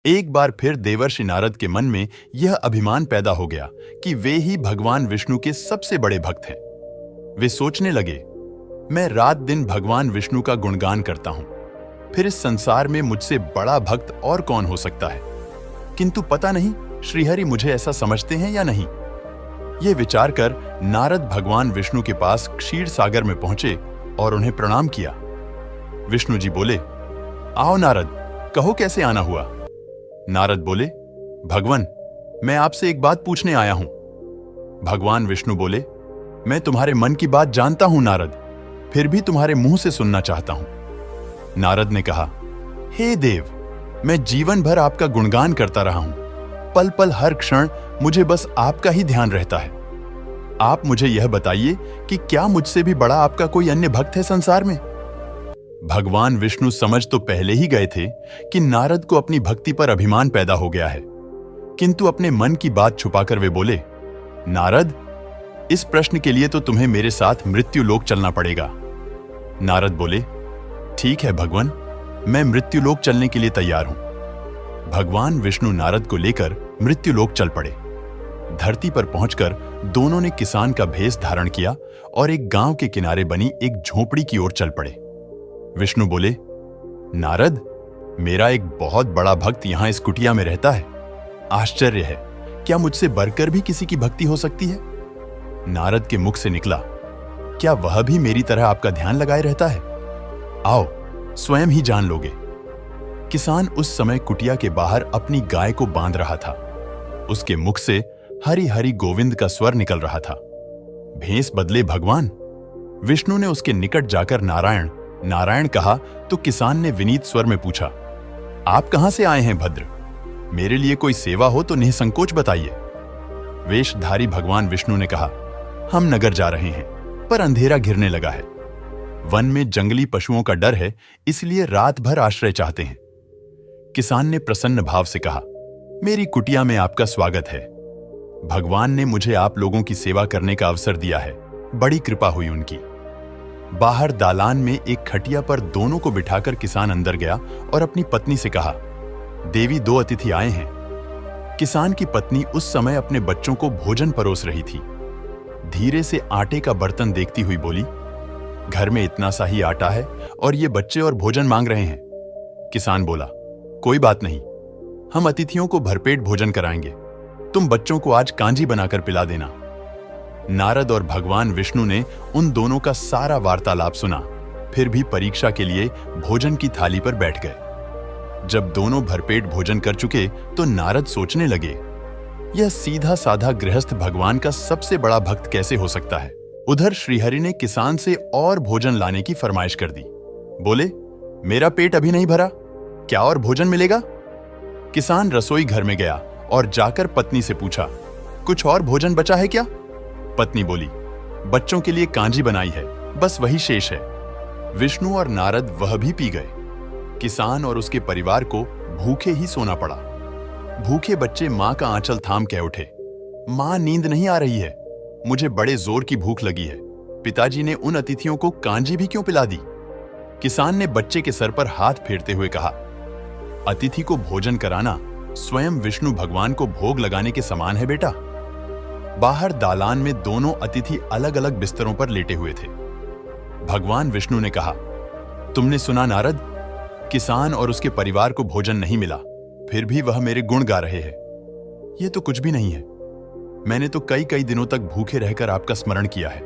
एक बार फिर देवर्षि नारद के मन में यह अभिमान पैदा हो गया कि वे ही भगवान विष्णु के सबसे बड़े भक्त हैं। वे सोचने लगे, मैं रात दिन भगवान विष्णु का गुणगान करता हूं, फिर इस संसार में मुझसे बड़ा भक्त और कौन हो सकता है। किंतु पता नहीं श्रीहरि मुझे ऐसा समझते हैं या नहीं। ये विचार कर नारद भगवान विष्णु के पास क्षीर सागर में पहुंचे और उन्हें प्रणाम किया। विष्णु जी बोले, आओ नारद, कहो कैसे आना हुआ। नारद बोले, भगवान, मैं आपसे एक बात पूछने आया हूं। भगवान विष्णु बोले, मैं तुम्हारे मन की बात जानता हूं नारद, फिर भी तुम्हारे मुंह से सुनना चाहता हूं। नारद ने कहा, हे देव, मैं जीवन भर आपका गुणगान करता रहा हूं, पल पल हर क्षण मुझे बस आपका ही ध्यान रहता है। आप मुझे यह बताइए कि क्या मुझसे भी बड़ा आपका कोई अन्य भक्त है संसार में। भगवान विष्णु समझ तो पहले ही गए थे कि नारद को अपनी भक्ति पर अभिमान पैदा हो गया है, किंतु अपने मन की बात छुपाकर वे बोले, नारद, इस प्रश्न के लिए तो तुम्हें मेरे साथ मृत्यु लोक चलना पड़ेगा। नारद बोले, ठीक है भगवान, मैं मृत्यु लोक चलने के लिए तैयार हूं। भगवान विष्णु नारद को लेकर मृत्यु लोक चल पड़े। धरती पर पहुंचकर दोनों ने किसान का भेष धारण किया और एक गांव के किनारे बनी एक झोपड़ी की ओर चल पड़े। विष्णु बोले, नारद, मेरा एक बहुत बड़ा भक्त यहां इस कुटिया में रहता है। आश्चर्य है, क्या मुझसे बढ़कर भी किसी की भक्ति हो सकती है। नारद के मुख से निकला, क्या वह भी मेरी तरह आपका ध्यान लगाए रहता है। आओ, स्वयं ही जान लोगे। किसान उस समय कुटिया के बाहर अपनी गाय को बांध रहा था। उसके मुख से हरि हरि गोविंद का स्वर निकल रहा था। भेष बदले भगवान। विष्णु ने उसके निकट जाकर नारायण नारायण कहा तो किसान ने विनीत स्वर में पूछा, आप कहां से आए हैं भद्र, मेरे लिए कोई सेवा हो तो निसंकोच बताइए। वेशधारी भगवान विष्णु ने कहा, हम नगर जा रहे हैं, पर अंधेरा घिरने लगा है। वन में जंगली पशुओं का डर है, इसलिए रात भर आश्रय चाहते हैं। किसान ने प्रसन्न भाव से कहा, मेरी कुटिया में आपका स्वागत है। भगवान ने मुझे आप लोगों की सेवा करने का अवसर दिया है, बड़ी कृपा हुई उनकी। बाहर दालान में एक खटिया पर दोनों को बिठाकर किसान अंदर गया और अपनी पत्नी से कहा, देवी, दो अतिथि आए हैं। किसान की पत्नी उस समय अपने बच्चों को भोजन परोस रही थी। धीरे से आटे का बर्तन देखती हुई बोली, घर में इतना सा ही आटा है और ये बच्चे और भोजन मांग रहे हैं। किसान बोला, कोई बात नहीं, हम अतिथियों को भरपेट भोजन कराएंगे, तुम बच्चों को आज कांजी बनाकर पिला देना। नारद और भगवान विष्णु ने उन दोनों का सारा वार्तालाप सुना, फिर भी परीक्षा के लिए भोजन की थाली पर बैठ गए। जब दोनों भरपेट भोजन कर चुके तो नारद सोचने लगे, यह सीधा साधा गृहस्थ भगवान का सबसे बड़ा भक्त कैसे हो सकता है। उधर श्रीहरि ने किसान से और भोजन लाने की फरमाइश कर दी। बोले, मेरा पेट अभी नहीं भरा, क्या और भोजन मिलेगा। किसान रसोई घर में गया और जाकर पत्नी से पूछा, कुछ और भोजन बचा है क्या। पत्नी बोली, बच्चों के लिए कांजी बनाई है, बस वही शेष है। विष्णु और नारद वह भी पी गए। किसान और उसके परिवार को भूखे ही सोना पड़ा। भूखे बच्चे मां का आंचल थाम कह उठे, मां, नींद नहीं आ रही है, मुझे बड़े जोर की भूख लगी है। पिताजी ने उन अतिथियों को कांजी भी क्यों पिला दी। किसान ने बच्चे के सर पर हाथ फेरते हुए कहा, अतिथि को भोजन कराना स्वयं विष्णु भगवान को भोग लगाने के समान है बेटा। बाहर दालान में दोनों अतिथि अलग अलग बिस्तरों पर लेटे हुए थे। भगवान विष्णु ने कहा, तुमने सुना नारद, किसान और उसके परिवार को भोजन नहीं मिला, फिर भी वह मेरे गुण गा रहे हैं। यह तो कुछ भी नहीं है, मैंने तो कई कई दिनों तक भूखे रहकर आपका स्मरण किया है।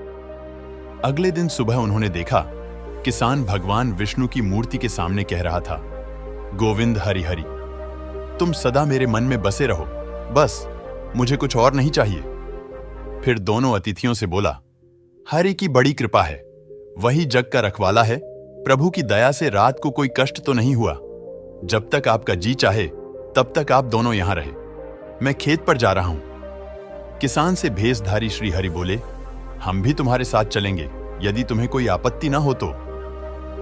अगले दिन सुबह उन्होंने देखा, किसान भगवान विष्णु की मूर्ति के सामने कह रहा था, गोविंद हरि हरि, तुम सदा मेरे मन में बसे रहो, बस मुझे कुछ और नहीं चाहिए। फिर दोनों अतिथियों से बोला, हरि की बड़ी कृपा है, वही जग का रखवाला है, प्रभु की दया से रात को कोई कष्ट तो नहीं हुआ। जब तक आपका जी चाहे तब तक आप दोनों यहां रहे, मैं खेत पर जा रहा हूं। किसान से भेषधारी श्रीहरि बोले, हम भी तुम्हारे साथ चलेंगे, यदि तुम्हें कोई आपत्ति ना हो तो।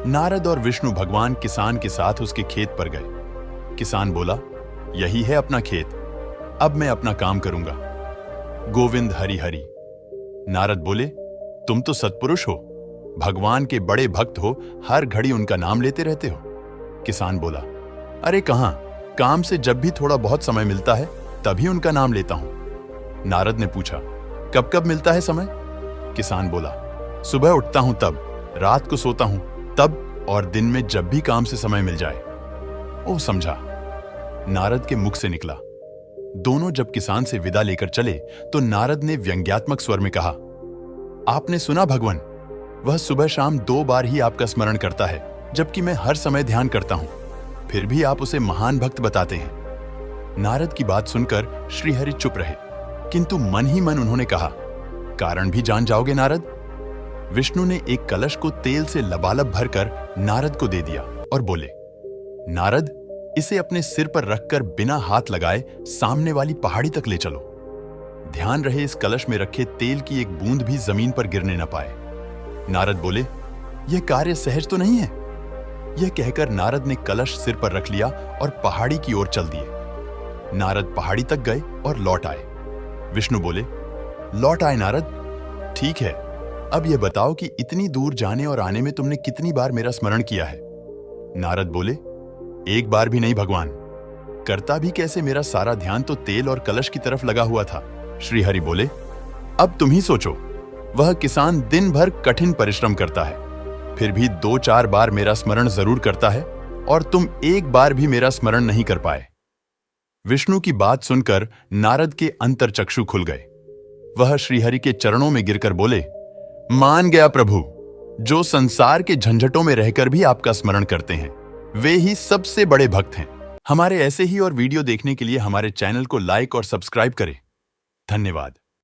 नारद और विष्णु भगवान किसान के साथ उसके खेत पर गए। किसान बोला, यही है अपना खेत, अब मैं अपना काम करूंगा। गोविंद हरि हरि। नारद बोले, तुम तो सत्पुरुष हो, भगवान के बड़े भक्त हो, हर घड़ी उनका नाम लेते रहते हो। किसान बोला, अरे कहां, काम से जब भी थोड़ा बहुत समय मिलता है तभी उनका नाम लेता हूं। नारद ने पूछा, कब कब मिलता है समय? किसान बोला, सुबह उठता हूं तब, रात को सोता हूं तब, और दिन में जब भी काम से समय मिल जाए। ओ समझा, नारद के मुख से निकला। दोनों जब किसान से विदा लेकर चले तो नारद ने व्यंग्यात्मक स्वर में कहा, आपने सुना भगवान, वह सुबह शाम 2 बार ही आपका स्मरण करता है, जबकि मैं हर समय ध्यान करता हूं, फिर भी आप उसे महान भक्त बताते हैं। नारद की बात सुनकर श्रीहरि चुप रहे, किंतु मन ही मन उन्होंने कहा, कारण भी जान जाओगे नारद? विष्णु ने एक कलश को तेल से लबालब भरकर नारद को दे दिया और बोले, नारद, इसे अपने सिर पर रखकर बिना हाथ लगाए सामने वाली पहाड़ी तक ले चलो। ध्यान रहे इस कलश में रखे तेल की एक बूंद भी जमीन पर गिरने न पाए। नारद बोले, यह कार्य सहज तो नहीं है। यह कहकर नारद ने कलश सिर पर रख लिया और पहाड़ी की ओर चल दिए। नारद पहाड़ी तक गए और लौट आए। विष्णु बोले, लौट आए नारद, ठीक है, अब यह बताओ कि इतनी दूर जाने और आने में तुमने कितनी बार मेरा स्मरण किया है? नारद बोले, एक बार भी नहीं भगवान, करता भी कैसे, मेरा सारा ध्यान तो तेल और कलश की तरफ लगा हुआ था। श्रीहरि बोले, अब तुम ही सोचो, वह किसान दिन भर कठिन परिश्रम करता है, फिर भी 2-4 बार मेरा स्मरण जरूर करता है, और तुम एक बार भी मेरा स्मरण नहीं कर पाए। विष्णु की बात सुनकर नारद के अंतर्चक्षु खुल गए। वह श्रीहरि के चरणों में गिरकर बोले, मान गया प्रभु, जो संसार के झंझटों में रहकर भी आपका स्मरण करते हैं, वे ही सबसे बड़े भक्त हैं। हमारे ऐसे ही और वीडियो देखने के लिए हमारे चैनल को लाइक और सब्सक्राइब करें। धन्यवाद।